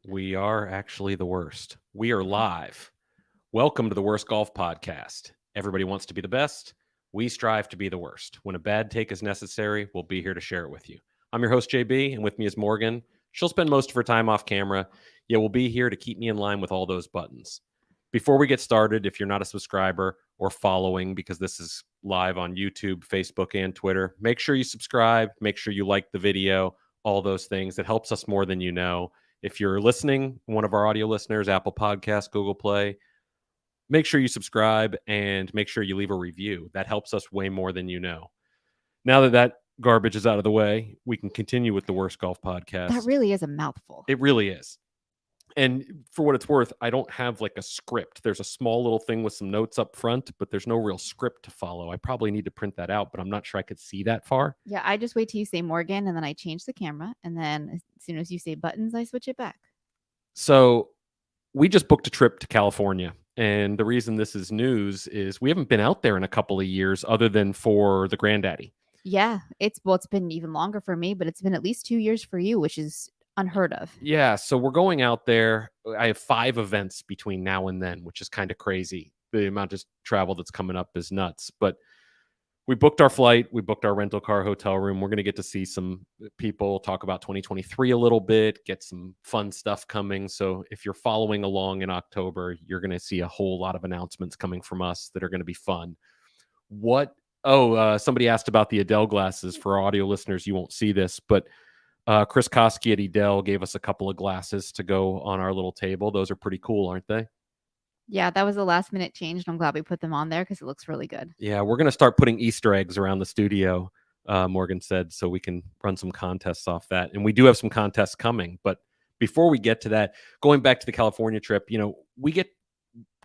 We are actually the worst. We are live. Welcome to the Worst Golf Podcast. Everybody wants to be the best. We strive to be the worst. When a bad take is necessary, we'll be here to share it with you. I'm your host, JB, and with me is Morgan. She'll spend most of her time off camera, yet we'll be here to keep me in line with all those buttons. Before we get started, if you're not a subscriber or following, because this is live on YouTube, Facebook, and Twitter, make sure you subscribe, make sure you like the video, all those things. It helps us more than you know. If you're listening, one of our audio listeners, Apple Podcasts, Google Play, make sure you subscribe and make sure you leave a review. That helps us way more than you know. Now that garbage is out of the way, we can continue with the Worst Golf Podcast. That really is a mouthful. It really is. And for what it's worth, I don't have like a script. There's a small little thing with some notes up front, but there's no real script to follow. I probably need to print that out, but I'm not sure I could see that far. Yeah, I just wait till you say Morgan, and then I change the camera. And then as soon as you say buttons, I switch it back. So we just booked a trip to California. And the reason this is news is we haven't been out there in a couple of years other than for the granddaddy. Yeah, it's been even longer for me, but it's been at least 2 years for you, which is unheard of. Yeah, so we're going out there. I have 5 events between now and then, which is kind of crazy. The amount of travel that's coming up is nuts. But we booked our flight. We booked our rental car hotel room. We're going to get to see some people, talk about 2023 a little bit, get some fun stuff coming. So if you're following along in October, you're going to see a whole lot of announcements coming from us that are going to be fun. Somebody asked about the Adele glasses. For audio listeners, you won't see this, but Chris Koski at Edel gave us a couple of glasses to go on our little table. Those are pretty cool, aren't they? Yeah, that was a last minute change, and I'm glad we put them on there because it looks really good. Yeah, we're going to start putting Easter eggs around the studio, Morgan said, so we can run some contests off that. And we do have some contests coming. But before we get to that, going back to the California trip, we get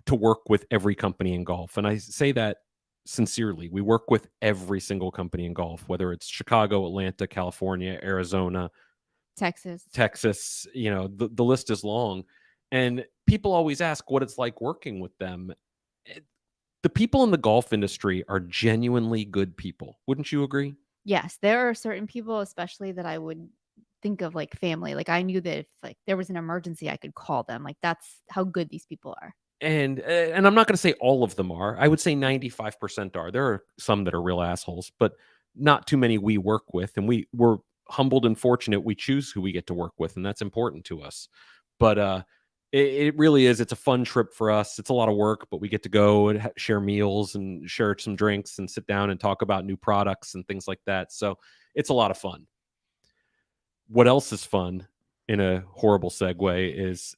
to work with every company in golf. And I say that sincerely. We work with every single company in golf, whether it's Chicago, Atlanta, California, Arizona, Texas. The list is long. And people always ask what it's like working with them. The people in the golf industry are genuinely good people. Wouldn't you agree? Yes, there are certain people, especially that I would think of like family. Like I knew that if like there was an emergency, I could call them. Like that's how good these people are. And I'm not going to say all of them are. I would say 95% are. There are some that are real assholes, but not too many we work with. And we're humbled and fortunate we choose who we get to work with, and that's important to us. But it really is. It's a fun trip for us. It's a lot of work, but we get to go and share meals and share some drinks and sit down and talk about new products and things like that. So it's a lot of fun. What else is fun, in a horrible segue, is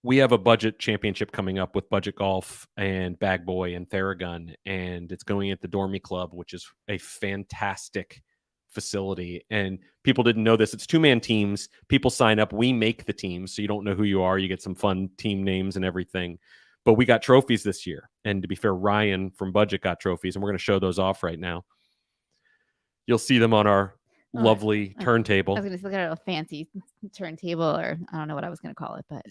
we have a budget championship coming up with Budget Golf and Bag Boy and Theragun, and it's going at the Dormy Club, which is a fantastic facility. And people didn't know this. It's 2-man teams. People sign up. We make the teams, so you don't know who you are. You get some fun team names and everything. But we got trophies this year. And to be fair, Ryan from Budget got trophies, and we're going to show those off right now. You'll see them on our lovely turntable. I was going to look at a fancy turntable, or I don't know what I was going to call it, but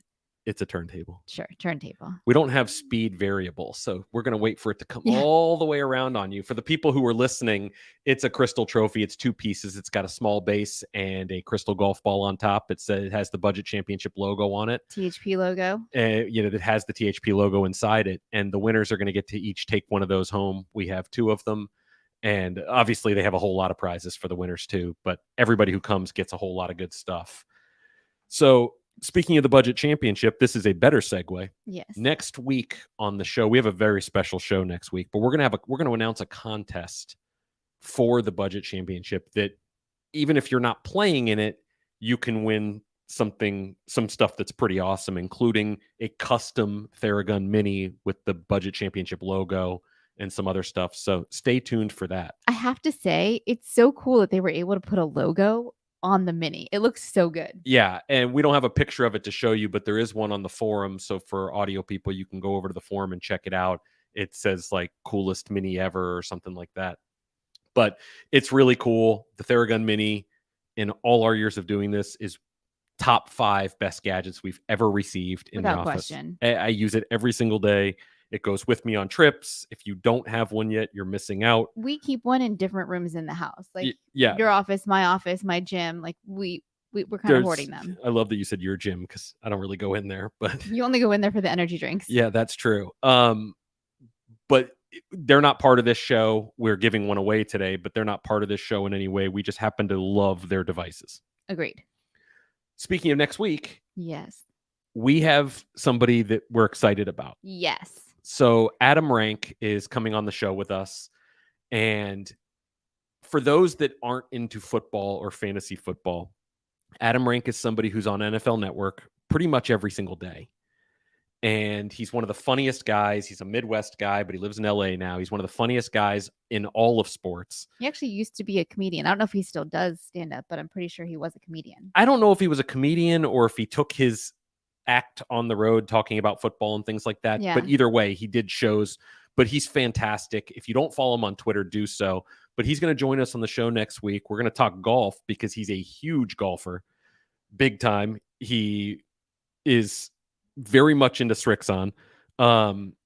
it's a turntable. Sure, turntable. We don't have speed variable, so we're going to wait for it to come all the way around on you. For the people who are listening, it's a crystal trophy. It's 2 pieces. It's got a small base and a crystal golf ball on top. It has the Budget Championship logo on it. THP logo. It has the THP logo inside it, and the winners are going to get to each take one of those home. We have 2 of them, and obviously they have a whole lot of prizes for the winners too, but everybody who comes gets a whole lot of good stuff. So speaking of the Budget Championship, this is a better segue. Yes. Next week on the show, we have a very special show next week, but we're going to announce a contest for the Budget Championship that even if you're not playing in it, you can win some stuff that's pretty awesome, including a custom Theragun Mini with the Budget Championship logo and some other stuff. So stay tuned for that. I have to say, it's so cool that they were able to put a logo on the Mini. It looks so good. Yeah, and we don't have a picture of it to show you, but there is one on the forum. So for audio people, you can go over to the forum and check it out. It says like coolest Mini ever or something like that. But it's really cool. The Theragun Mini, in all our years of doing this, is top 5 best gadgets we've ever received in Without the office. Question. I use it every single day. It goes with me on trips. If you don't have one yet, you're missing out. We keep one in different rooms in the house. Like yeah, your office, my gym. Like we we're kind of hoarding them. I love that you said your gym because I don't really go in there, but You only go in there for the energy drinks. yeah, that's true. But they're not part of this show. We're giving one away today, but they're not part of this show in any way. We just happen to love their devices. Agreed. Speaking of next week, Yes. we have somebody that we're excited about. Yes. So Adam Rank is coming on the show with us. And for those that aren't into football or fantasy football, Adam Rank is somebody who's on NFL Network pretty much every single day. And he's one of the funniest guys. He's a Midwest guy, but he lives in LA now. He's one of the funniest guys in all of sports. He actually used to be a comedian. I don't know if he still does stand up, but I'm pretty sure he was a comedian. I don't know if he was a comedian or if he took his act on the road talking about football and things like that. Yeah. But either way, he did shows, but he's fantastic. If you don't follow him on Twitter, do so. But he's going to join us on the show next week. We're going to talk golf because he's a huge golfer, big time. He is very much into Strixon,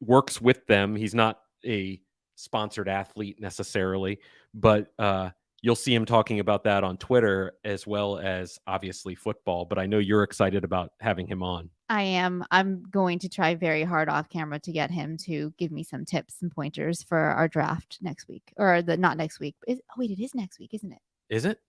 works with them. He's not a sponsored athlete necessarily, but you'll see him talking about that on Twitter as well as obviously football. But I know you're excited about having him on. I am. I'm going to try very hard off camera to get him to give me some tips and pointers for our draft next week. Or not next week. It is next week, isn't it? Is it?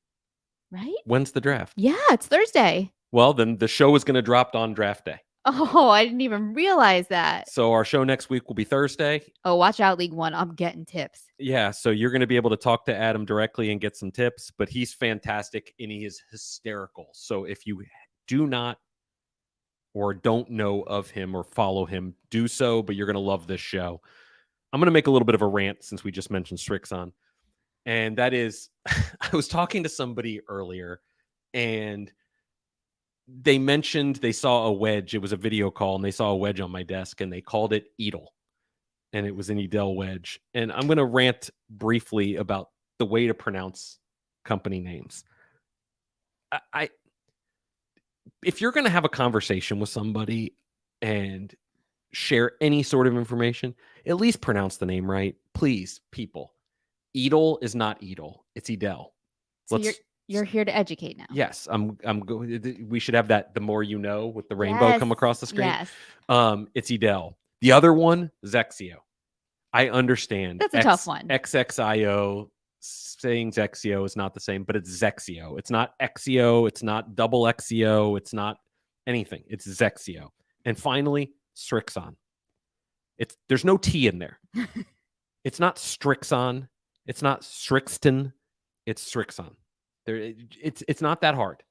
Right? When's the draft? Yeah, it's Thursday. Well, then the show is going to drop on draft day. Oh, I didn't even realize that. So our show next week will be Thursday. Oh, watch out, League One. I'm getting tips. Yeah, so you're going to be able to talk to Adam directly and get some tips, but he's fantastic and he is hysterical. So if you do not or don't know of him or follow him, do so, but you're going to love this show. I'm going to make a little bit of a rant since we just mentioned Strixon. And that is, I was talking to somebody earlier and they mentioned they saw a wedge. It was a video call and they saw a wedge on my desk and they called it Edel. And it was an Edel wedge. And I'm going to rant briefly about the way to pronounce company names. If you're going to have a conversation with somebody and share any sort of information, at least pronounce the name right. Please, people. Edel is not Edel. It's Edel. So you're here to educate now. Yes, I'm going. We should have that. The more you know, with the rainbow come across the screen. Yes. It's Edel. The other one, Zexio. I understand. That's a tough one. XXIO. Saying Zexio is not the same, but it's Zexio. It's not Exio. It's not double Exio. It's not anything. It's Zexio. And finally, Strixon. There's no T in there. It's not Strixon. It's not Strixton. It's Strixon. It's not that hard.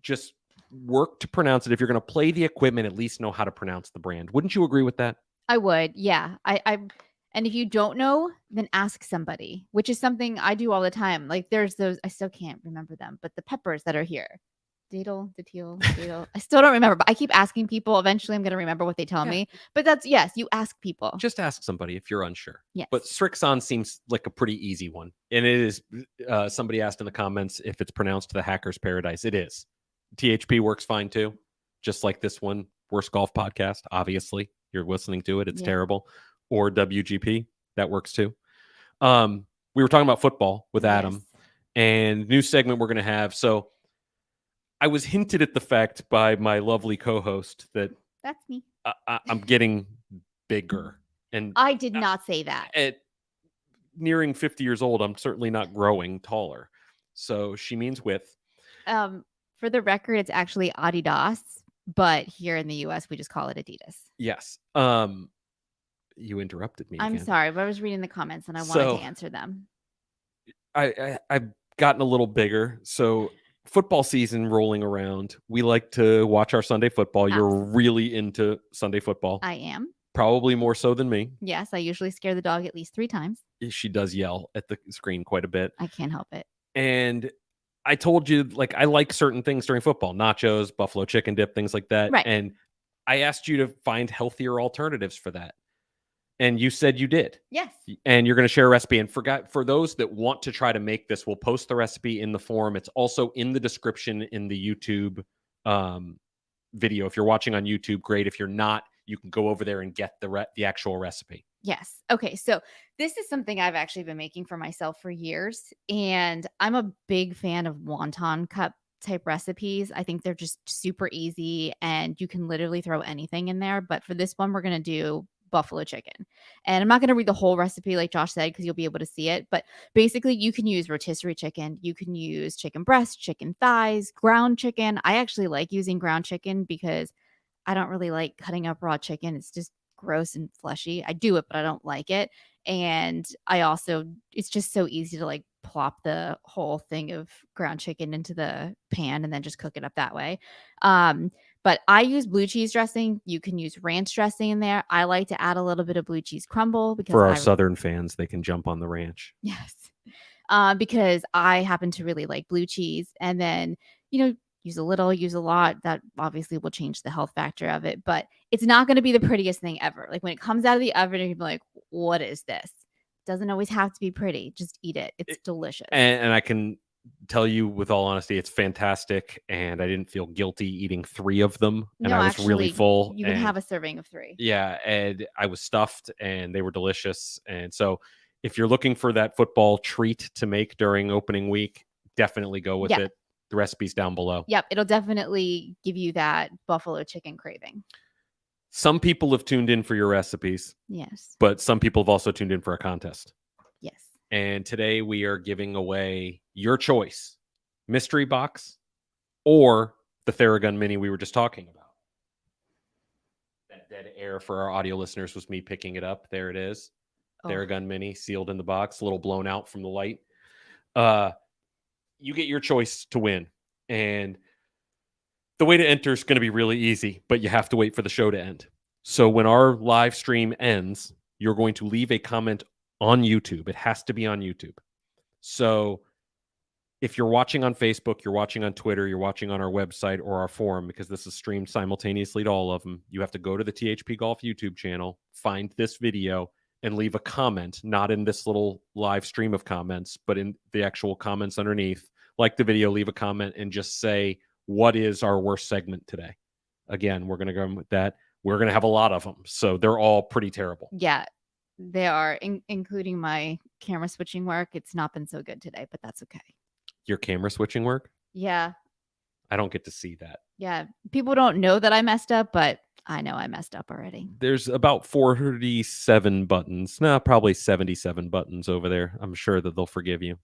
Just work to pronounce it. If you're going to play the equipment, at least know how to pronounce the brand. Wouldn't you agree with that? I would. Yeah. And if you don't know, then ask somebody, which is something I do all the time. Like there's those, I still can't remember them, but the peppers that are here. Datil. I still don't remember, but I keep asking people. Eventually I'm going to remember what they tell me. But yes, you ask people. Just ask somebody if you're unsure. Yes. But Strixon seems like a pretty easy one. And it is, somebody asked in the comments if it's pronounced the Hacker's Paradise. It is. THP works fine too. Just like this one, Worst Golf Podcast. Obviously, you're listening to it. It's terrible. Or WGP, that works too. We were talking about football with Adam and new segment we're going to have. So I was hinted at the fact by my lovely co-host that that's me. I'm getting bigger. And I did not say that. At nearing 50 years old, I'm certainly not growing taller. So she means width. For the record, it's actually Adidas, but here in the US, we just call it Adidas. Yes. You interrupted me. I'm sorry, but I was reading the comments and I wanted to answer them. I've gotten a little bigger. So football season rolling around. We like to watch our Sunday football. You're really into Sunday football. I am. Probably more so than me. Yes, I usually scare the dog at least 3 times. She does yell at the screen quite a bit. I can't help it. And I told you, like, I like certain things during football. Nachos, buffalo chicken dip, things like that. Right. And I asked you to find healthier alternatives for that. And you said you did. Yes. And you're going to share a recipe. And for those that want to try to make this, we'll post the recipe in the forum. It's also in the description in the YouTube video. If you're watching on YouTube, great. If you're not, you can go over there and get the actual recipe. Yes. Okay. So this is something I've actually been making for myself for years. And I'm a big fan of wonton cup type recipes, I think they're just super easy and you can literally throw anything in there. But for this one, we're going to do buffalo chicken. And I'm not going to read the whole recipe like Josh said because you'll be able to see it. But basically, you can use rotisserie chicken. You can use chicken breast, chicken thighs, ground chicken. I actually like using ground chicken because I don't really like cutting up raw chicken. It's just gross and fleshy. I do it, but I don't like it. And I also, it's just so easy to like plop the whole thing of ground chicken into the pan and then just cook it up that way. But I use blue cheese dressing. You can use ranch dressing in there. I like to add a little bit of blue cheese crumble because For our Southern fans, they can jump on the ranch. Yes. Because I happen to really like blue cheese. And then, use a little, use a lot. That obviously will change the health factor of it. But it's not going to be the prettiest thing ever. Like when it comes out of the oven, you're like, what is this? Doesn't always have to be pretty. Just eat it. It's delicious. And I can tell you with all honesty, it's fantastic. And I didn't feel guilty eating 3 of them. And No, I was really full. You can have a serving of 3. Yeah. And I was stuffed and they were delicious. And so if you're looking for that football treat to make during opening week, definitely go with it. The recipe's down below. Yep. It'll definitely give you that buffalo chicken craving. Some people have tuned in for your recipes. Yes. But some people have also tuned in for a contest. Yes. And today we are giving away your choice, mystery box or the Theragun mini we were just talking about. That dead air for our audio listeners was me picking it up. There it is. Theragun mini sealed in the box, a little blown out from the light. You get your choice to win. And the way to enter is going to be really easy, but you have to wait for the show to end. So when our live stream ends, you're going to leave a comment on YouTube. It has to be on YouTube. So if you're watching on Facebook, you're watching on Twitter, you're watching on our website or our forum, because this is streamed simultaneously to all of them, you have to go to the THP Golf YouTube channel, find this video, and leave a comment, not in this little live stream of comments, but in the actual comments underneath. Like the video, leave a comment and just say, what is our worst segment today? Again, we're going to go with that. We're going to have a lot of them. So they're all pretty terrible. Yeah, they are, including my camera switching work. It's not been so good today, but that's okay. Your camera switching work? Yeah. I don't get to see that. Yeah. People don't know that I messed up, but I know I messed up already. There's about 47 buttons. No, probably 77 buttons over there. I'm sure that they'll forgive you.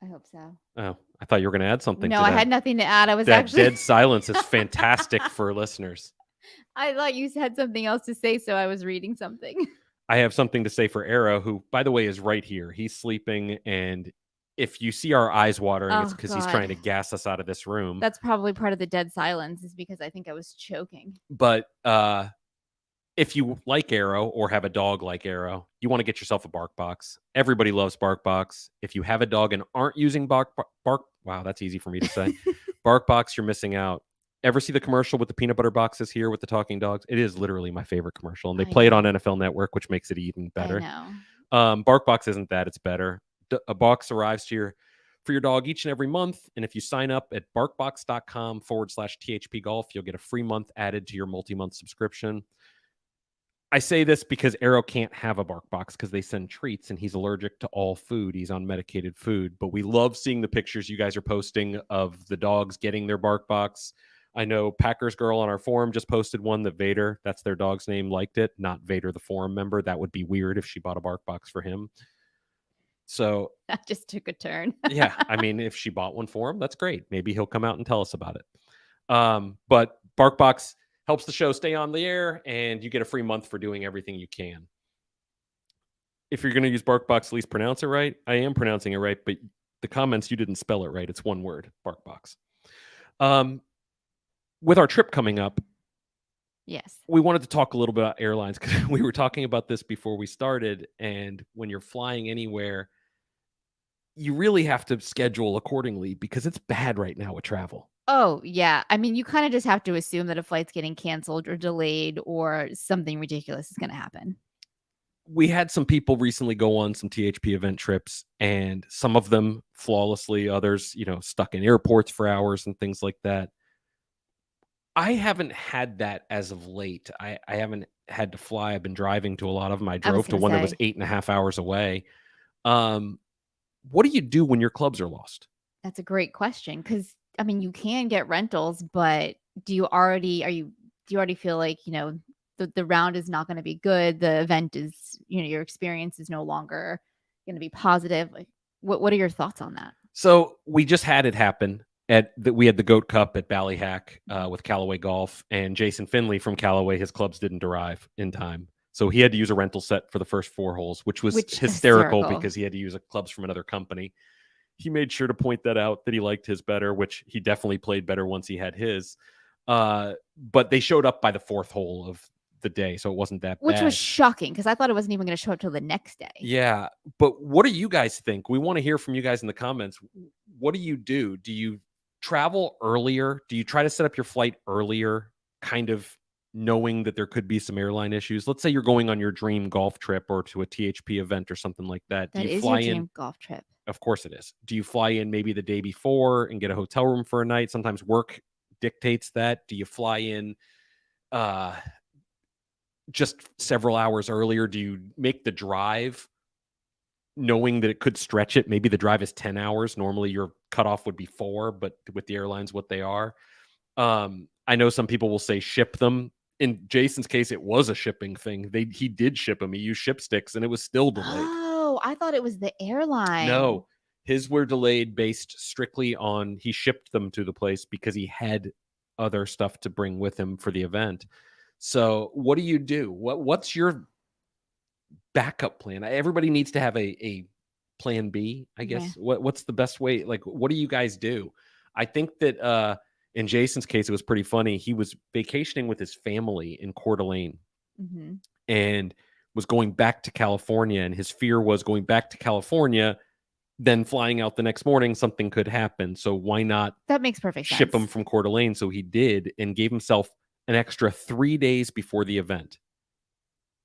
I hope so. Oh, I thought you were going to add something. No, to I that. had nothing to add. I was that actually dead silence is fantastic for listeners. I thought you had something else to say, so I was reading something. I have something to say for Arrow, who, by the way, is right here. He's sleeping, and if you see our eyes watering, it's because he's trying to gas us out of this room. That's probably part of the dead silence, is because I think I was choking. But if you like Arrow or have a dog like Arrow, you want to get yourself a BarkBox. Everybody loves BarkBox. If you have a dog and aren't using wow, that's easy for me to say. BarkBox, you're missing out. Ever see the commercial with the peanut butter boxes here with the talking dogs? It is literally my favorite commercial, and they play it on NFL Network, which makes it even better. I know. BarkBox isn't that; it's better. A box arrives to for your dog each and every month, and if you sign up at barkbox.com/THP Golf, you'll get a free month added to your multi-month subscription. I say this because Arrow can't have a BarkBox because they send treats, and he's allergic to all food. He's on medicated food, but we love seeing the pictures you guys are posting of the dogs getting their BarkBox. I know Packers Girl on our forum just posted one that Vader, that's their dog's name, liked it. Not Vader, the forum member. That would be weird if she bought a BarkBox for him. So that just took a turn. Yeah, I mean, if she bought one for him, that's great. Maybe he'll come out and tell us about it. But BarkBox helps the show stay on the air, and you get a free month for doing everything you can. If you're going to use BarkBox, at least pronounce it right. I am pronouncing it right, but the comments, you didn't spell it right. It's one word, BarkBox. With our trip coming up, yes, we wanted to talk a little bit about airlines, because we were talking about this before we started. And when you're flying anywhere, you really have to schedule accordingly, because it's bad right now with travel. Oh, yeah. I mean, you kind of just have to assume that a flight's getting canceled or delayed or something ridiculous is going to happen. We had some people recently go on some THP event trips, and some of them flawlessly, others, stuck in airports for hours and things like that. I haven't had that as of late. I haven't had to fly. I've been driving to a lot of them. I drove to one that was 8.5 hours away. What do you do when your clubs are lost? That's a great question because I mean, you can get rentals, but do you already feel like, the round is not gonna be good, the event is, your experience is no longer gonna be positive? Like, what are your thoughts on that? So we just had it happen we had the Goat Cup at Ballyhack with Callaway Golf, and Jason Finley from Callaway, his clubs didn't arrive in time. So he had to use a rental set for the first 4 holes, which was Which hysterical hysterical. because he had to use clubs from another company. He made sure to point that out, that he liked his better, which he definitely played better once he had his. But they showed up by the 4th hole of the day, so it wasn't that Which was bad. shocking because I thought it wasn't even gonna show up till the next day. Yeah, but what do you guys think? We want to hear from you guys in the comments. What do you do? Do you travel earlier? Do you try to set up your flight earlier, kind of knowing that there could be some airline issues? Let's say you're going on your dream golf trip or to a THP event or something like that. Do That you is your fly in? dream golf trip. Of course it is. Do you fly in maybe the day before and get a hotel room for a night? Sometimes work dictates that. Do you fly in uh just several hours earlier? Do you make the drive knowing that it could stretch it? Maybe the drive is 10 hours. Normally your cutoff would be 4, but with the airlines what they are. I know some people will say ship them. In Jason's case, it was a shipping thing. He did ship them. He used ship sticks and it was still delayed. Oh, I thought it was the airline. No, his were delayed based strictly on he shipped them to the place because he had other stuff to bring with him for the event. So what do you do? What's your backup plan? Everybody needs to have a plan B, I Yeah. guess. What's the best way? Like, what do you guys do? I think that in Jason's case, it was pretty funny. He was vacationing with his family in Coeur d'Alene Mhm. and was going back to California. And his fear was going back to California, then flying out the next morning, something could happen. So why not That makes perfect ship him sense. from Coeur d'Alene? So he did and gave himself an extra 3 days before the event.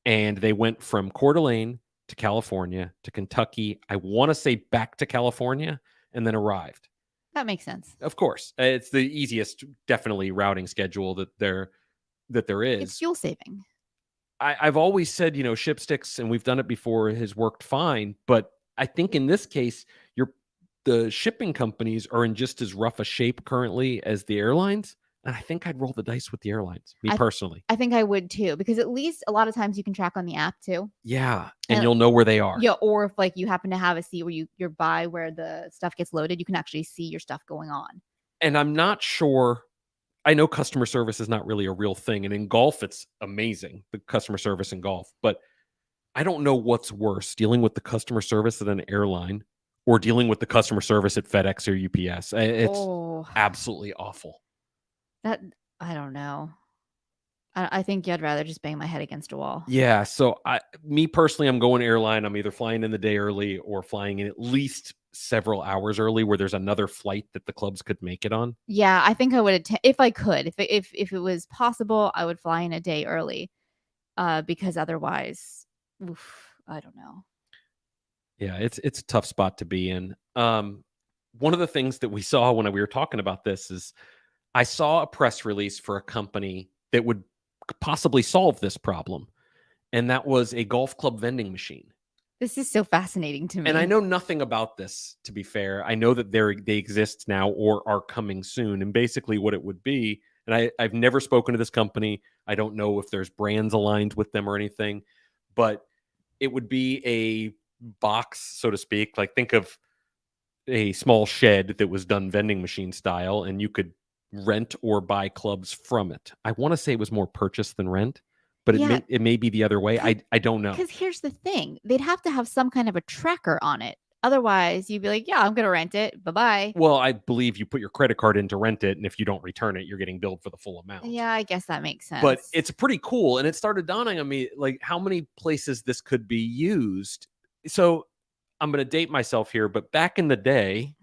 And they went from Coeur d'Alene to California to Kentucky. I want to say back to California and then arrived. That makes sense. Of course, it's the easiest, definitely routing schedule that there It's is. fuel saving. I've always said, ship sticks, and we've done it before, has worked fine. But I think in this case, the shipping companies are in just as rough a shape currently as the airlines. And I think I'd roll the dice with the airlines, me I personally. I think I would too, because at least a lot of times you can track on the app too. Yeah, and And you'll know where they are. yeah, or if like you happen to have a seat where you're by where the stuff gets loaded, you can actually see your stuff going on. And I'm not sure. I know customer service is not really a real thing. And in golf, it's amazing, the customer service in golf. But I don't know what's worse, dealing with the customer service at an airline or dealing with the customer service at FedEx or UPS. It's Oh, absolutely awful. that I don't know. I think I'd rather just bang my head against a wall. Yeah. So me personally, I'm going airline. I'm either flying in the day early or flying in at least several hours early where there's another flight that the clubs could make it on. Yeah, I think I would if I could. If it was possible, I would fly in a day early. Because otherwise, oof, I don't know. Yeah, it's a tough spot to be in. One of the things that we saw when we were talking about this is I saw a press release for a company that would possibly solve this problem, and that was a golf club vending machine. This is so fascinating to me. And I know nothing about this, to be fair. I know that they exist now or are coming soon. And basically what it would be, and I've never spoken to this company. I don't know if there's brands aligned with them or anything, but it would be a box, so to speak. Like think of a small shed that was done vending machine style, and you could rent or buy clubs from it. I want to say it was more purchase than rent, but Yeah, it may be the other way. I don't know. because here's the thing. They'd have to have some kind of a tracker on it. Otherwise, you'd be like, yeah, I'm going to rent it. Bye-bye. Well, I believe you put your credit card in to rent it, and if you don't return it, you're getting billed for the full amount. Yeah, I guess that makes sense. But it's pretty cool, and it started dawning on me like how many places this could be used. So I'm going to date myself here, but back in the day,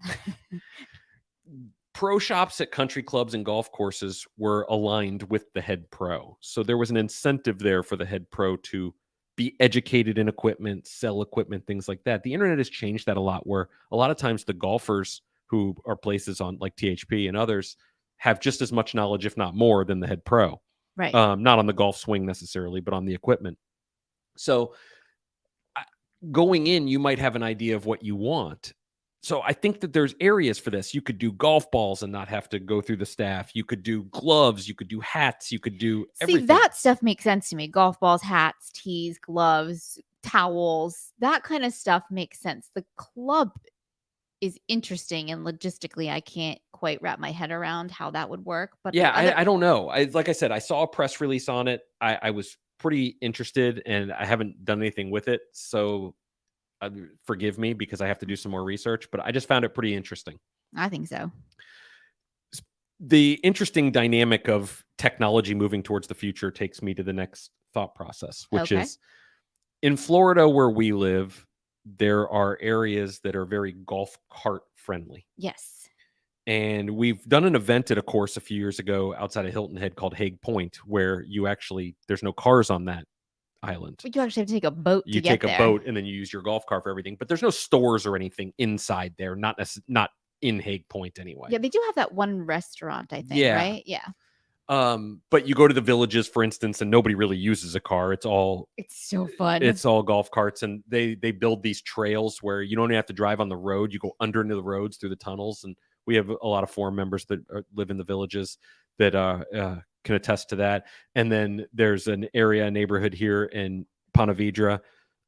pro shops at country clubs and golf courses were aligned with the head pro. So there was an incentive there for the head pro to be educated in equipment, sell equipment, things like that. The internet has changed that a lot, where a lot of times the golfers who are places on like THP and others have just as much knowledge, if not more, than the head pro. right. Not on the golf swing necessarily, but on the equipment. So going in, you might have an idea of what you want. So I think that there's areas for this. You could do golf balls and not have to go through the staff. You could do gloves. You could do hats. You could do everything. See, that stuff makes sense to me. Golf balls, hats, tees, gloves, towels, that kind of stuff makes sense. The club is interesting, and logistically, I can't quite wrap my head around how that would work. But Yeah, the other, I don't know. Like I said, I saw a press release on it. I was pretty interested, and I haven't done anything with it. So forgive me because I have to do some more research, but I just found it pretty interesting. I think so. The interesting dynamic of technology moving towards the future takes me to the next thought process, which Okay. is in Florida where we live, there are areas that are very golf cart friendly. Yes. And we've done an event at a course a few years ago outside of Hilton Head called Hague Point, where there's no cars on that island. But you actually have to take a boat You to get take there. a boat and then you use your golf cart for everything. But there's no stores or anything inside there, not in Hague Point anyway. Yeah, they do have that one restaurant, I think, Yeah. right? Yeah. But you go to the villages, for instance, and nobody really uses a car. It's so fun. It's all golf carts, and they build these trails where you don't even have to drive on the road. You go under into the roads through the tunnels, and we have a lot of forum members that live in the villages that can attest to that. And then there's a neighborhood here in Ponte Vedra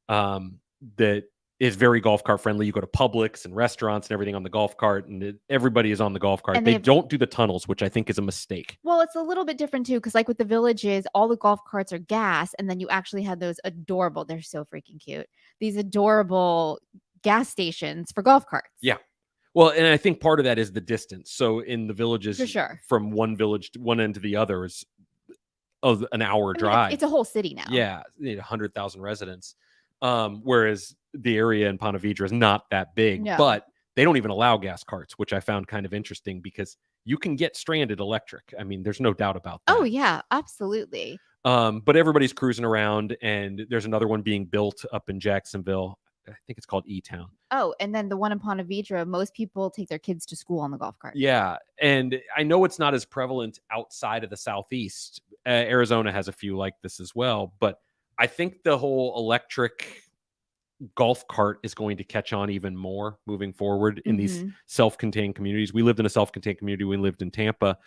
that is very golf cart friendly. You go to Publix and restaurants and everything on the golf cart, and everybody is on the golf cart. And they don't do the tunnels, which I think is a mistake. Well, it's a little bit different too, because like with the villages, all the golf carts are gas, and then you actually have those adorable, they're so freaking cute, these adorable gas stations for golf carts. Yeah. Well, and I think part of that is the distance. So in the villages, For sure, from one village to one end to the other is an hour drive. It's a whole city now. Yeah, 100,000 residents. Whereas the area in Ponte Vedra is not that big, but they don't even allow gas carts, which I found kind of interesting because you can get stranded electric. I mean, there's no doubt about that. Oh yeah, absolutely. But everybody's cruising around, and there's another one being built up in Jacksonville. I think it's called E-Town. Oh, and then the one in Ponte Vedra, most people take their kids to school on the golf cart. Yeah, and I know it's not as prevalent outside of the Southeast. Arizona has a few like this as well, but I think the whole electric golf cart is going to catch on even more moving forward in these self-contained communities. We lived in a self-contained community. We lived in Tampa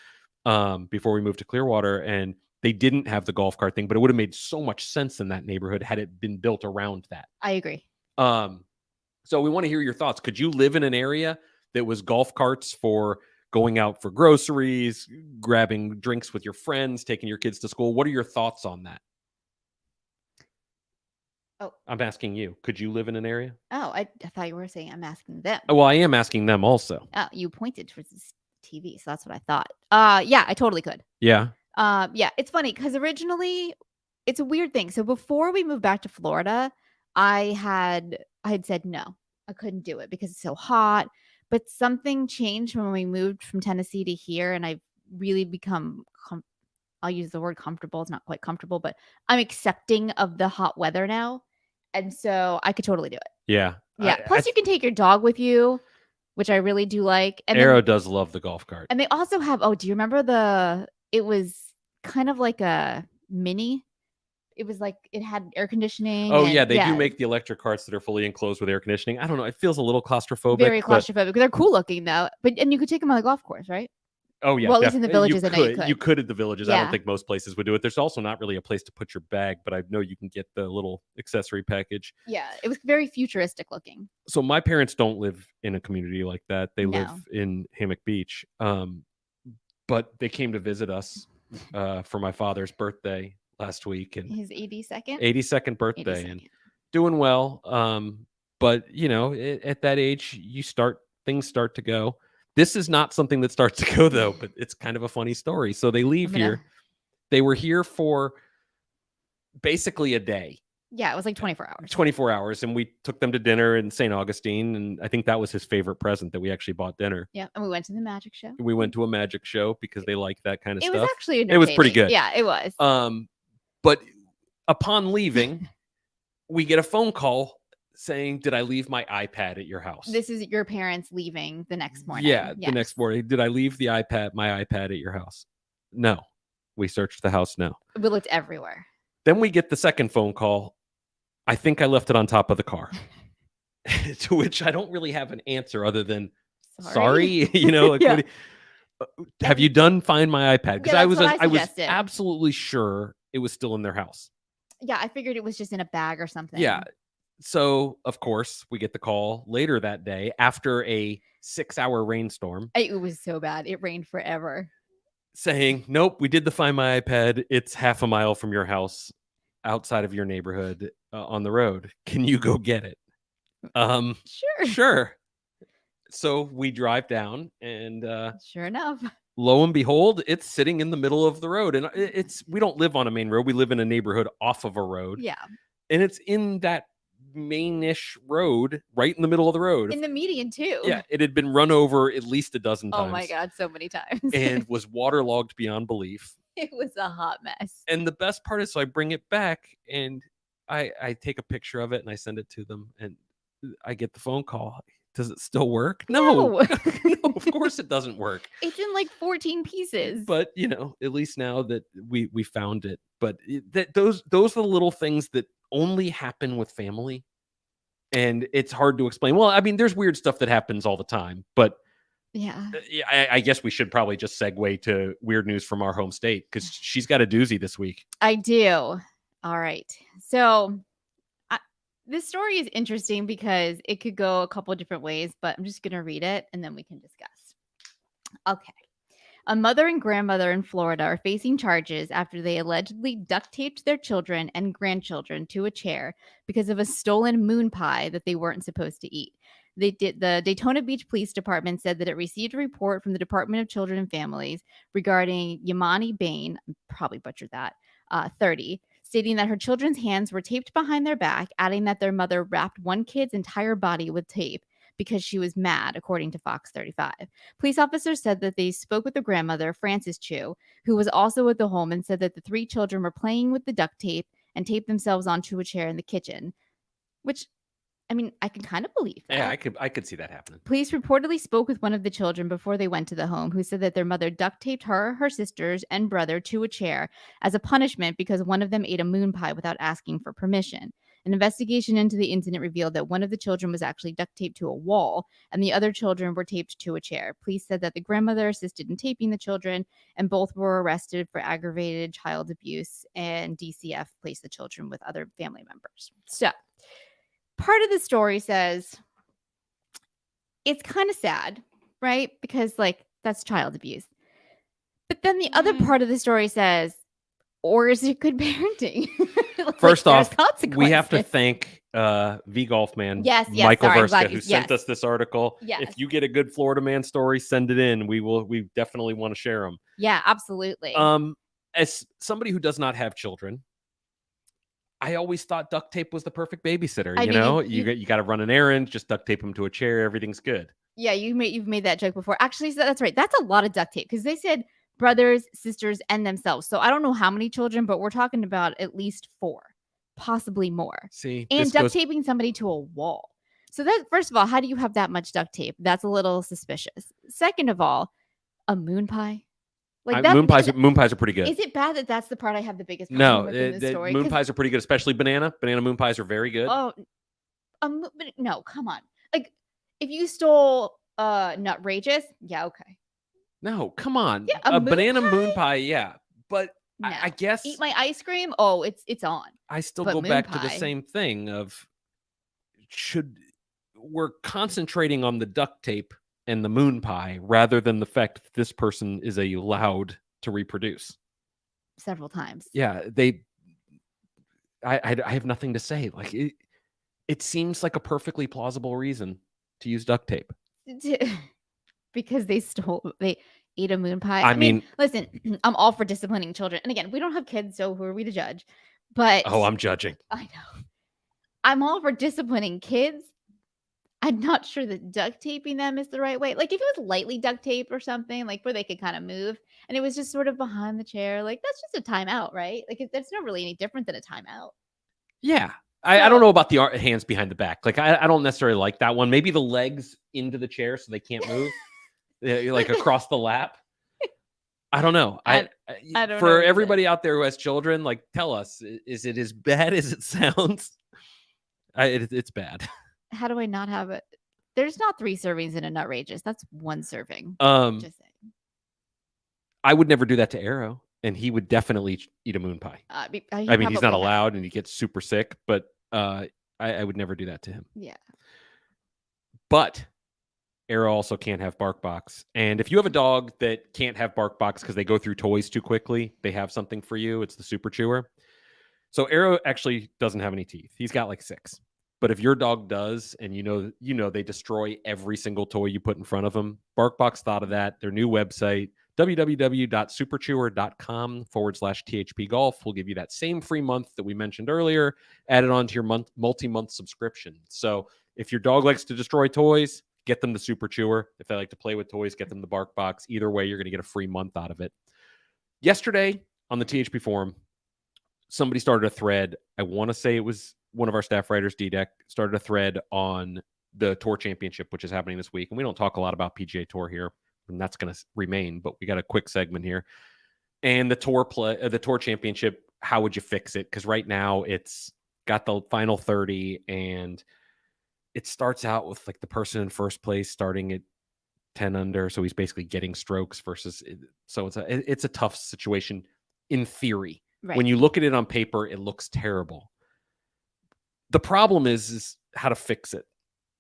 before we moved to Clearwater, and they didn't have the golf cart thing, but it would have made so much sense in that neighborhood had it been built around that. I agree. So we want to hear your thoughts. Could you live in an area that was golf carts for going out for groceries, grabbing drinks with your friends, taking your kids to school? What are your thoughts on that? Oh, I'm asking you. Could you live in an area? Oh, I thought you were saying I'm asking them. Well, I am asking them also. Oh, you pointed towards this TV, so that's what I thought. Yeah, I totally could. Yeah. Yeah, it's funny because originally it's a weird thing. So before we moved back to Florida, I had said no, I couldn't do it because it's so hot. But something changed when we moved from Tennessee to here, and I've really become I'll use the word comfortable. It's not quite comfortable, but I'm accepting of the hot weather now. And so I could totally do it. Yeah. Yeah. Plus, you can take your dog with you, which I really do like. And Arrow does love the golf cart. And they also have, do you remember it was kind of like a mini? It was like it had air conditioning. Oh, yeah. They do make the electric carts that are fully enclosed with air conditioning. I don't know. It feels a little claustrophobic. Very claustrophobic. They're cool looking, though. And you could take them on the golf course, right? Oh, yeah. Well, at least in the villages, I know you could. You could at the villages. Yeah. I don't think most places would do it. There's also not really a place to put your bag, but I know you can get the little accessory package. Yeah. It was very futuristic looking. So my parents don't live in a community like that. They live in Hammock Beach. But they came to visit us for my father's birthday last week. And his 82nd? 82nd birthday. 82nd. And doing well. But, at that age, things start to go. This is not something that starts to go, though, but it's kind of a funny story. So they leave here. They were here for basically a day. Yeah, it was like 24 hours. 24 hours. And we took them to dinner in St. Augustine. And I think that was his favorite present, that we actually bought dinner. Yeah. And we went to the magic show. We went to a magic show because they like that kind of stuff. It was actually it was pretty good. Yeah, it was. But upon leaving, we get a phone call saying, did I leave my iPad at your house? This is your parents leaving the next morning. Yeah, yes. The next morning. Did I leave my iPad at your house? No. We searched the house. No. We looked everywhere. Then we get the second phone call. I think I left it on top of the car. To which I don't really have an answer other than Sorry. sorry. You know, like, Yeah. have you done Find My iPad? Because Yeah, that's what I I was suggested. absolutely sure it was still in their house. Yeah, I figured it was just in a bag or Yeah. something. So of course we get the call later that day after a 6-hour rainstorm It was so bad. It rained forever. saying, nope, we did the Find My iPad. It's half a mile from your house outside of your neighborhood on the road. Can you go get it? Sure. Sure. So we drive down and Sure enough. lo and behold, it's sitting in the middle of the road. And we don't live on a main road. We live in a neighborhood off of a road. Yeah. And it's in that mainish road, right in the middle of the road. In the median too. Yeah, it had been run over at least a dozen times. Oh my God, so many times. And was waterlogged beyond belief. It was a hot mess. And the best part is, so I bring it back and I take a picture of it and I send it to them and I get the phone call. Does it still work? No. No, of course it doesn't work. It's in like 14 pieces. But you know, at least now that we found it. But those are the little things that only happen with family. And it's hard to explain. Well, I mean, there's weird stuff that happens all the time, but Yeah. I guess we should probably just segue to weird news from our home state because she's got a doozy this week. I do. All right. So this story is interesting because it could go a couple of different ways, but I'm just going to read it and then we can discuss. Okay. A mother and grandmother in Florida are facing charges after they allegedly duct taped their children and grandchildren to a chair because of a stolen moon pie that they weren't supposed to eat. The Daytona Beach Police Department said that it received a report from the Department of Children and Families regarding Yamani Bain, I probably butchered that, 30, stating that her children's hands were taped behind their back, adding that their mother wrapped one kid's entire body with tape because she was mad, according to Fox 35. Police officers said that they spoke with the grandmother, Frances Chu, who was also at the home, and said that the three children were playing with the duct tape and taped themselves onto a chair in the kitchen, which, I mean, I can kind of believe that. Yeah, I could see that happening. Police reportedly spoke with one of the children before they went to the home, who said that their mother duct taped her sisters, and brother to a chair as a punishment because one of them ate a moon pie without asking for permission. An investigation into the incident revealed that one of the children was actually duct taped to a wall and the other children were taped to a chair. Police said that the grandmother assisted in taping the children and both were arrested for aggravated child abuse, and DCF placed the children with other family members. So, part of the story says it's kind of sad, right? Because like that's child abuse. But then the other part of the story says, or is it good parenting? Like, First off, we have to consequences. thank V Golf Man, Yes, Michael sorry, I'm Verska, glad who you- sent yes. us this article. Yes. If you get a good Florida man story, send it in. We definitely want to share them. Yeah, absolutely. As somebody who does not have children, I always thought duct tape was the perfect babysitter. I you mean, know, you- you got to run an errand, just duct tape them to a chair, everything's good. Yeah, you've made that joke before. Actually, so that's right. That's a lot of duct tape because they said brothers, sisters, and themselves. So I don't know how many children, but we're talking about at least 4, possibly more. See, And this duct goes- taping somebody to a wall. So that, first of all, how do you have that much duct tape? That's a little suspicious. Second of all, a moon pie. Like that, moon pies are pretty good. Is it bad that that's the part I have the biggest problem No, with in this the story? moon 'Cause- pies are pretty good, especially banana moon pies are very good. Oh, but no, come on. Like if you stole Nutrageous, yeah, okay. No, come on. Yeah, a a moon banana pie? moon pie, yeah. But No. I guess Eat my ice cream. Oh, it's on. I still but go moon back to the pie- same thing of we're concentrating on the duct tape and the moon pie rather than the fact that this person is allowed to reproduce. Several times. Yeah, I have nothing to say. Like it seems like a perfectly plausible reason to use duct tape. Because they ate a moon pie. I mean, listen, I'm all for disciplining children. And again, we don't have kids, so who are we to judge? But oh, I'm judging. I know. I'm all for disciplining kids. I'm not sure that duct taping them is the right way. Like if it was lightly duct tape or something, like where they could kind of move, and it was just sort of behind the chair, like that's just a timeout, right? Like that's not really any different than a timeout. Yeah. I don't know about the hands behind the back. Like I don't necessarily like that one. Maybe the legs into the chair so they can't move, like across the lap. I don't know. I don't know For either. everybody out there who has children, like tell us, is it as bad as it sounds? It's bad. How do I not have it? There's not 3 servings in a Nutrageous. That's 1 serving. Um, Just saying. I would never do that to Arrow, and he would definitely eat a moon pie. He I mean, he's not probably has. allowed, and he gets super sick, but I would never do that to him. Yeah. But Arrow also can't have BarkBox. And if you have a dog that can't have BarkBox because they go through toys too quickly, they have something for you. It's the Super Chewer. So Arrow actually doesn't have any teeth. He's got like 6. But if your dog does, and you know they destroy every single toy you put in front of them, BarkBox thought of that. Their new website, www.superchewer.com/THP Golf, will give you that same free month that we mentioned earlier, added on to your multi-month subscription. So if your dog likes to destroy toys, get them the Super Chewer. If they like to play with toys, get them the BarkBox. Either way, you're going to get a free month out of it. Yesterday on the THP forum, somebody started a thread. I want to say it was one of our staff writers, DDEC, started a thread on the Tour Championship, which is happening this week. And we don't talk a lot about PGA Tour here, and that's going to remain, but we got a quick segment here. And the Tour Championship, how would you fix it? Because right now it's got the final 30, and it starts out with like the person in first place starting at 10 under. So he's basically getting strokes versus, so it's a tough situation in theory. Right. When you look at it on paper, it looks terrible. The problem is how to fix it.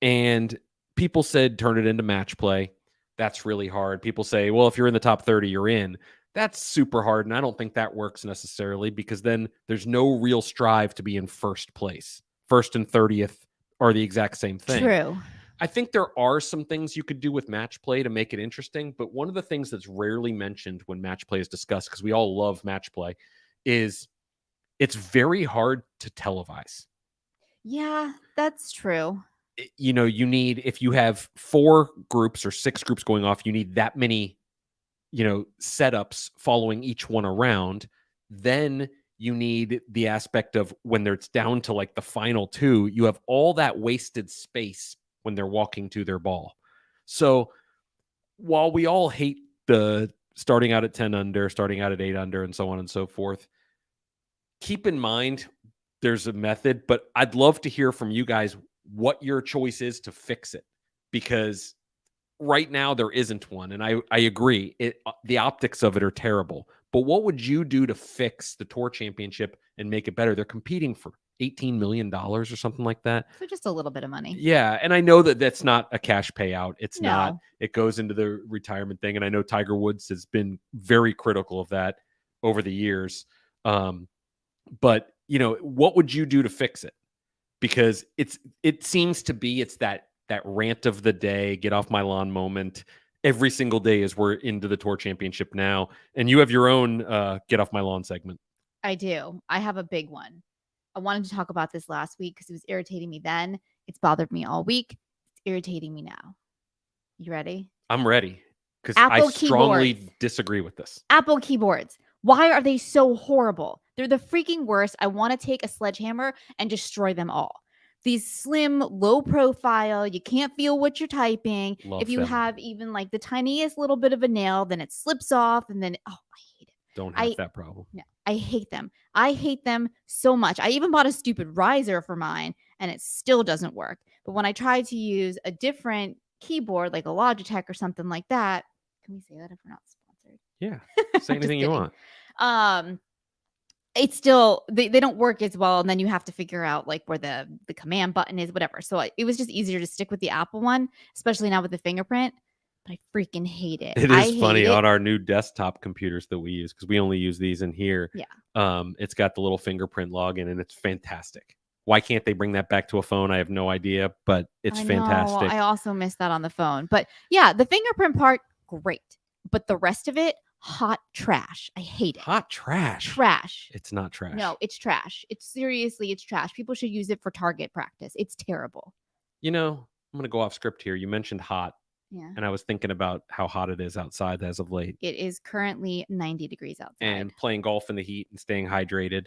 And people said, turn it into match play. That's really hard. People say, well, if you're in the top 30, you're in. That's super hard. And I don't think that works necessarily, because then there's no real strive to be in first place. First and 30th are the exact same thing. True. I think there are some things you could do with match play to make it interesting. But one of the things that's rarely mentioned when match play is discussed, because we all love match play, is it's very hard to televise. Yeah, that's true. You need, if you have 4 groups or 6 groups going off, you need that many, setups following each one around. Then you need the aspect of when it's down to like the final 2, you have all that wasted space when they're walking to their ball. So while we all hate the starting out at 10 under, starting out at 8 under, and so on and so forth, keep in mind there's a method, but I'd love to hear from you guys what your choice is to fix it, because right now there isn't one. And I agree, the optics of it are terrible, but what would you do to fix the Tour Championship and make it better? They're competing for $18 million or something like that. So just a little bit of money. Yeah. And I know that that's not a cash payout. It's No. not. It goes into the retirement thing. And I know Tiger Woods has been very critical of that over the years. But what would you do to fix it? Because it seems to be, it's that rant of the day, get off my lawn moment every single day as we're into the Tour Championship now. And you have your own get off my lawn segment. I do. I have a big one. I wanted to talk about this last week because it was irritating me then. It's bothered me all week. It's irritating me now. You ready? I'm ready, because I strongly disagree with this. Apple keyboards. Why are they so horrible? They're the freaking worst. I want to take a sledgehammer and destroy them all. These slim, low profile, you can't feel what you're typing. Love if you them. have even like the tiniest little bit of a nail, then it slips off, and then, I hate it. Don't have that problem. No, I hate them. I hate them so much. I even bought a stupid riser for mine, and it still doesn't work. But when I try to use a different keyboard, like a Logitech or something like that, can we say that if we're not sponsored? Yeah, say anything you want. It's still, they don't work as well, and then you have to figure out like where the command button is, whatever. So it was just easier to stick with the Apple one, especially now with the fingerprint. But I freaking hate it. It is funny on our new desktop computers that we use, because we only use these in here. Yeah. It's got the little fingerprint login, and it's fantastic. Why can't they bring that back to a phone? I have no idea, but it's fantastic. I also missed that on the phone. But yeah, the fingerprint part, great. But the rest of it, hot trash. I hate it. Hot trash? Trash. It's not trash. No, it's trash. It's trash. People should use it for target practice. It's terrible. I'm going to go off script here. You mentioned hot. Yeah. And I was thinking about how hot it is outside as of late. It is currently 90 degrees outside. And playing golf in the heat and staying hydrated.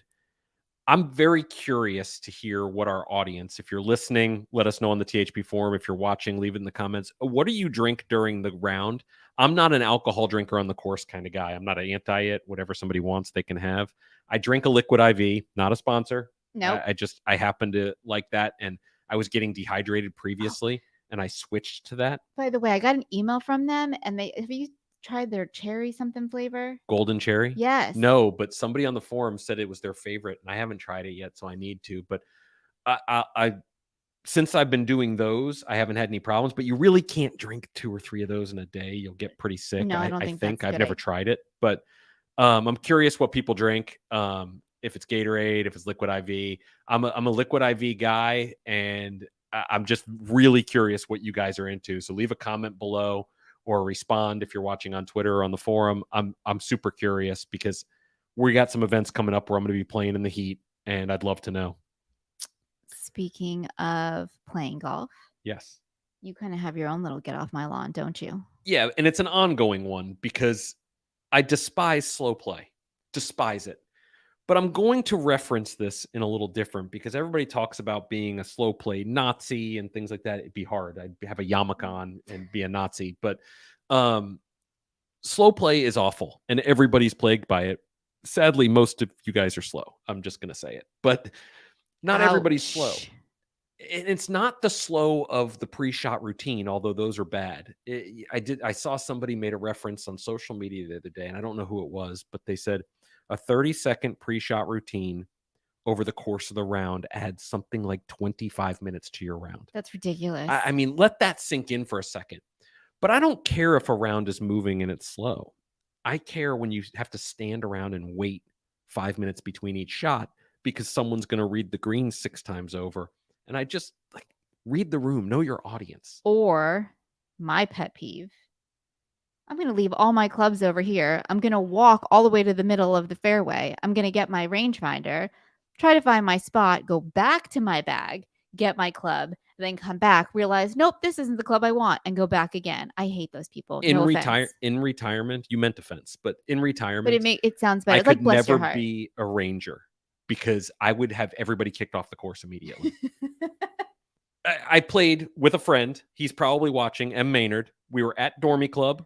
I'm very curious to hear what our audience, if you're listening, let us know on the THP forum. If you're watching, leave it in the comments. What do you drink during the round? I'm not an alcohol drinker on the course kind of guy. I'm not an anti it. Whatever somebody wants, they can have. I drink a liquid IV, not a sponsor. No. I happen to like that. And I was getting dehydrated previously, and I switched to that. By the way, I got an email from them, and have you tried their cherry something flavor? Golden cherry? Yes. No, but somebody on the forum said it was their favorite, and I haven't tried it yet, so I need to. But I since I've been doing those, I haven't had any problems. But you really can't drink 2 or 3 of those in a day. You'll get pretty sick. No, I don't think that's a I've good never tried it, but I'm curious what people drink. If it's Gatorade, if it's Liquid IV. I'm a Liquid IV guy, and I'm just really curious what you guys are into. So leave a comment below or respond if you're watching on Twitter or on the forum. I'm super curious because we got some events coming up where I'm going to be playing in the heat, and I'd love to know. Speaking of playing golf, Yes. you kind of have your own little get off my lawn, don't you? Yeah, and it's an ongoing one because I despise slow play. Despise it. But I'm going to reference this in a little different because everybody talks about being a slow play Nazi and things like that. It'd be hard. I'd have a yarmulke on and be a Nazi. But slow play is awful, and everybody's plagued by it. Sadly, most of you guys are slow. I'm just going to say it. But not everybody's slow. And it's not the slow of the pre-shot routine, although those are bad. I saw somebody made a reference on social media the other day, and I don't know who it was, but they said a 30-second pre-shot routine over the course of the round adds something like 25 minutes to your round. That's ridiculous. I mean, let that sink in for a second. But I don't care if a round is moving and it's slow. I care when you have to stand around and wait 5 minutes between each shot because someone's going to read the green 6 times over. And I just read the room, know your audience. Or my pet peeve, I'm going to leave all my clubs over here. I'm going to walk all the way to the middle of the fairway. I'm going to get my rangefinder, try to find my spot, go back to my bag, get my club, then come back, realize, nope, this isn't the club I want, and go back again. I hate those people. In retirement, you meant offense, but in retirement, but it sounds better. I It's like could bless your never heart. be a ranger because I would have everybody kicked off the course immediately. I played with a friend. He's probably watching, M. Maynard. We were at Dormy Club,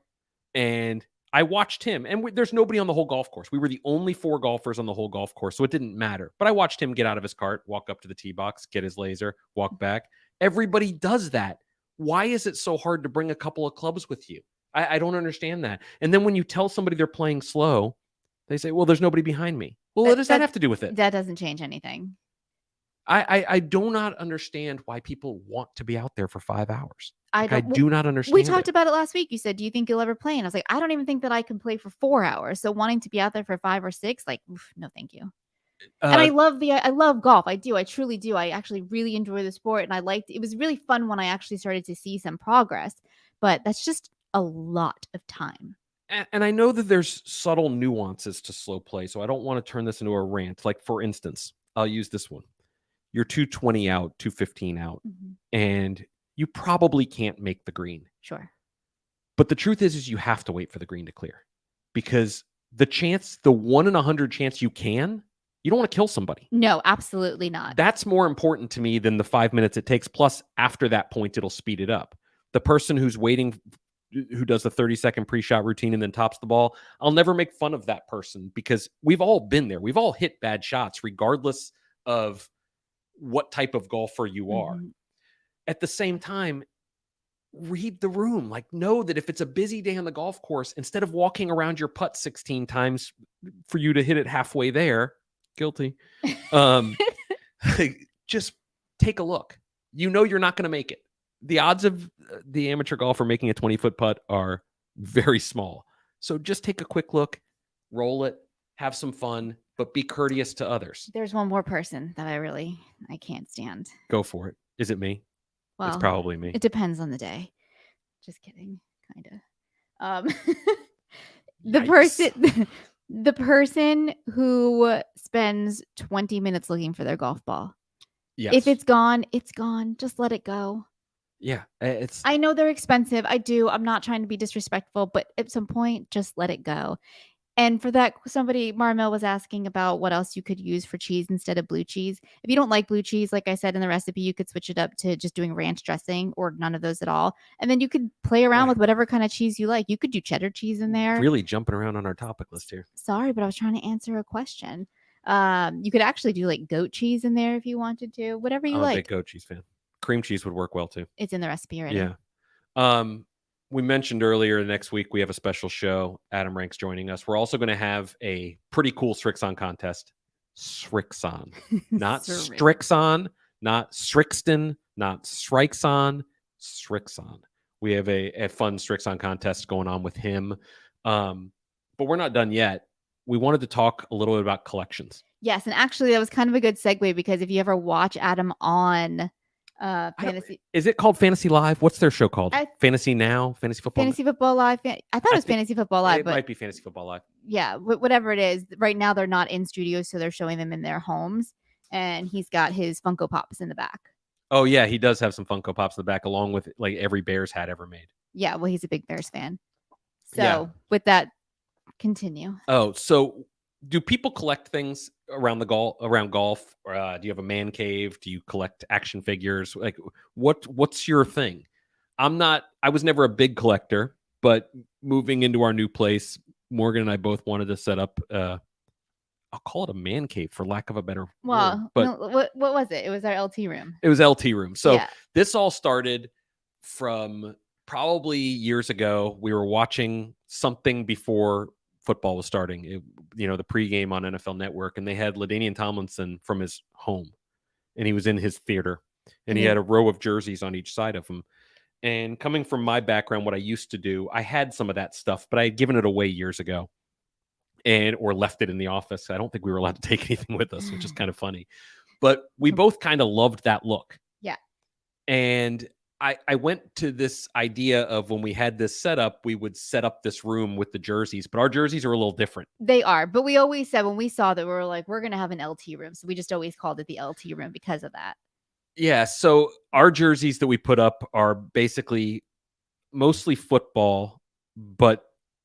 and I watched him. And there's nobody on the whole golf course. We were the only 4 golfers on the whole golf course, so it didn't matter. But I watched him get out of his cart, walk up to the tee box, get his laser, walk back. Everybody does that. Why is it so hard to bring a couple of clubs with you? I don't understand that. And then when you tell somebody they're playing slow, they say, well, there's nobody behind me. Well, what does that have to do with it? That doesn't change anything. I do not understand why people want to be out there for 5 hours. I do not understand. We talked about it last week. You said, do you think you'll ever play? And I was like, I don't even think that I can play for 4 hours. So wanting to be out there for 5 or 6, no, thank you. And I love golf. I do. I truly do. I actually really enjoy the sport. And it was really fun when I actually started to see some progress, but that's just a lot of time. And I know that there's subtle nuances to slow play. So I don't want to turn this into a rant. Like, for instance, I'll use this one. You're 220 out, 215 out, and you probably can't make the green. Sure. But the truth is you have to wait for the green to clear because the 1 in 100 chance you don't want to kill somebody. No, absolutely not. That's more important to me than the 5 minutes it takes. Plus, after that point, it'll speed it up. The person who's waiting, who does the 30-second pre-shot routine and then tops the ball, I'll never make fun of that person because we've all been there. We've all hit bad shots, regardless of what type of golfer you are. At the same time, read the room. Know that if it's a busy day on the golf course, instead of walking around your putt 16 times for you to hit it halfway there, guilty, just take a look. You're not going to make it. The odds of the amateur golfer making a 20-foot putt are very small. So just take a quick look, roll it, have some fun, but be courteous to others. There's one more person that I can't stand. Go for it. Is it me? Well, it's probably me. It depends on the day. Just kidding. Kind of. The person who spends 20 minutes looking for their golf ball. Yes. If it's gone, it's gone. Just let it go. Yeah. I know they're expensive. I do. I'm not trying to be disrespectful, but at some point, just let it go. And for that, Marmel was asking about what else you could use for cheese instead of blue cheese. If you don't like blue cheese, like I said in the recipe, you could switch it up to just doing ranch dressing or none of those at all. And then you could play around with whatever kind of cheese you like. You could do cheddar cheese in there. Really jumping around on our topic list here. Sorry, but I was trying to answer a question. You could actually do goat cheese in there if you wanted to. Whatever you like. I'm a big goat cheese fan. cream cheese would work well too. It's in the recipe already. Yeah. We mentioned earlier next week we have a special show. Adam Rank's joining us. We're also going to have a pretty cool Strixon contest. Strixon, not Strixon, not Strixton, not Strixon, Strixon. We have a fun Strixon contest going on with him. But we're not done yet. We wanted to talk a little bit about collections. Yes, and actually that was kind of a good segue because if you ever watch Adam on Fantasy, is it called Fantasy Live? What's their show called? Fantasy Now, Fantasy Football. Fantasy Football Live. I thought it was Fantasy Football Live. It might be Fantasy Football Live. Yeah, whatever it is. Right now they're not in studios, so they're showing them in their homes, and he's got his Funko Pops in the back. Oh yeah, he does have some Funko Pops in the back, along with like every Bears hat ever made. Yeah, well, he's a big Bears fan. So with that, continue. Oh, so do people collect things around golf? Or, do you have a man cave? Do you collect action figures? Like, what's your thing? I was never a big collector, but moving into our new place, Morgan and I both wanted to set up. I'll call it a man cave for lack of a better word. But no, what was it? It was our LT room. It was LT room. So this all started from probably years ago. We were watching something before football was starting, the pregame on NFL Network, and they had LaDainian Tomlinson from his home, and he was in his theater, and he had a row of jerseys on each side of him. And coming from my background, what I used to do, I had some of that stuff, but I had given it away years ago, or left it in the office. I don't think we were allowed to take anything with us, which is kind of funny. But we both kind of loved that look. Yeah. And I went to this idea of when we had this setup, we would set up this room with the jerseys, but our jerseys are a little different. They are, but we always said when we saw that, we were like, we're going to have an LT room. So we just always called it the LT room because of that. Yeah. So our jerseys that we put up are basically mostly football, but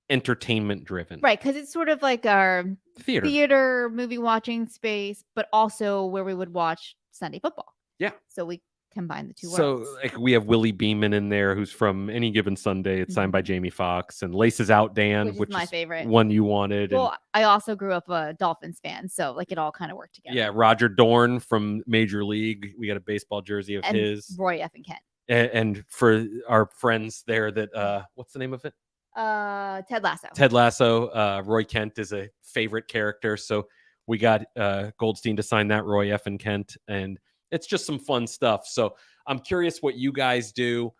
entertainment driven. Right. Because it's sort of like our theater movie watching space, but also where we would watch Sunday football. Yeah. So we combine the two worlds. So like we have Willie Beeman in there, who's from Any Given Sunday. It's signed by Jamie Foxx, and Laces Out Dan, which is my favorite one you wanted. Well, I also grew up a Dolphins fan, so like it all kind of worked together. Yeah, Roger Dorn from Major League. We got a baseball jersey of his. Roy F. and Kent. And for our friends there, that what's the name of it? Ted Lasso. Ted Lasso. Roy Kent is a favorite character, so we got Goldstein to sign that Roy F. and Kent, and it's just some fun stuff. So I'm curious what you guys do,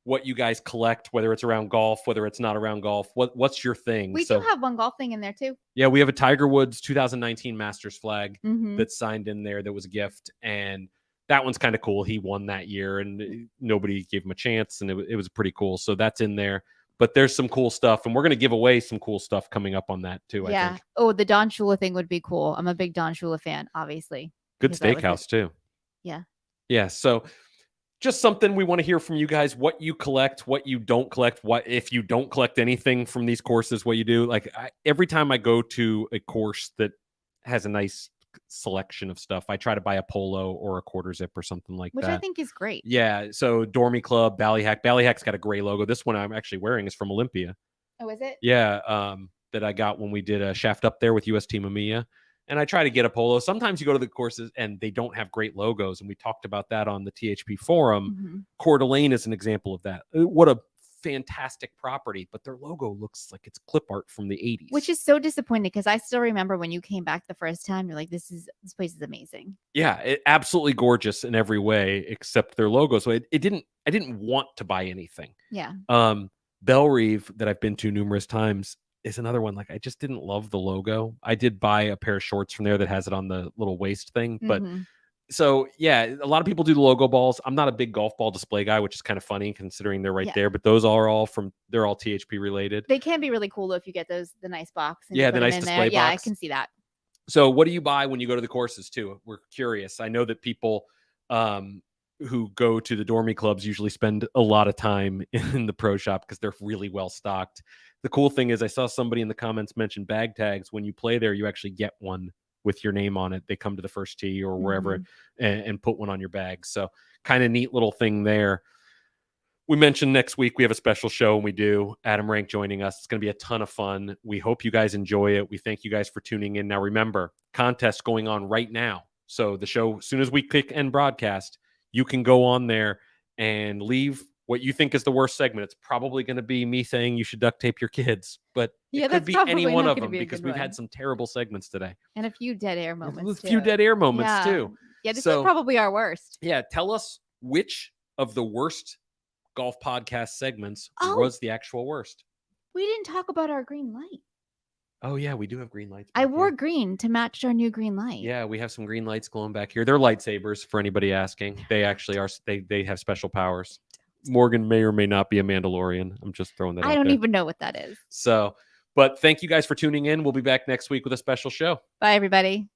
what you guys collect, whether it's around golf, whether it's not around golf. What's your thing? We do have one golf thing in there too. Yeah, we have a Tiger Woods 2019 Masters flag that's signed in there. That was a gift, and that one's kind of cool. He won that year, and nobody gave him a chance, and it was pretty cool. So that's in there. But there's some cool stuff, and we're going to give away some cool stuff coming up on that too. Yeah. I think. Oh, the Don Shula thing would be cool. I'm a big Don Shula fan, obviously. Good steakhouse too. Yeah. Yeah. So just something we want to hear from you guys, what you collect, what you don't collect, what if you don't collect anything from these courses, what you do. Like every time I go to a course that has a nice selection of stuff, I try to buy a polo or a quarter zip or something like that. Which I think is great. Yeah. So Dormy Club, Ballyhack. Ballyhack's got a gray logo. This one I'm actually wearing is from Olympia. Oh, is it? Yeah. That I got when we did a Shaft Up there with US Team Mamiya. And I try to get a polo. Sometimes you go to the courses and they don't have great logos. And we talked about that on the THP forum. Coeur d'Alene is an example of that. What a fantastic property, but their logo looks like it's clip art from the 80s. Which is so disappointing because I still remember when you came back the first time, you're like, this place is amazing. Yeah, absolutely gorgeous in every way except their logo. So I didn't want to buy anything. Yeah. Bellerive, that I've been to numerous times, is another one. Like I just didn't love the logo. I did buy a pair of shorts from there that has it on the little waist thing. But so yeah, a lot of people do the logo balls. I'm not a big golf ball display guy, which is kind of funny considering they're right there. But those are they're all THP related. They can be really cool though if you get the nice box. And the nice display box. Yeah, I can see that. So what do you buy when you go to the courses too? We're curious. I know that people who go to the Dormy clubs usually spend a lot of time in the pro shop because they're really well stocked. The cool thing is I saw somebody in the comments mention bag tags. When you play there, you actually get one with your name on it. They come to the first tee or wherever and put one on your bag. So kind of neat little thing there. We mentioned next week we have a special show, and we do. Adam Rank joining us. It's going to be a ton of fun. We hope you guys enjoy it. We thank you guys for tuning in. Now, remember, contest going on right now. So the show, as soon as we click end broadcast, you can go on there and leave what you think is the worst segment. It's probably going to be me saying you should duct tape your kids, but Yeah, it could that's be probably any not one of gonna them be a because good we've one. had some terrible segments today. And a few dead air A moments few too. dead air moments Yeah. too. Yeah, this So- was probably our worst. Yeah, tell us which of the worst golf podcast segments Oh. was the actual worst. We didn't talk about our green light. Oh yeah, we do have green lights. I back wore here. green to match our new green light. Yeah, we have some green lights glowing back here. They're lightsabers for anybody asking. They actually are. They have special powers. Morgan may or may not be a Mandalorian. I'm just throwing that out I don't there. even know what that is. So, but thank you guys for tuning in. We'll be back next week with a special show. Bye, everybody.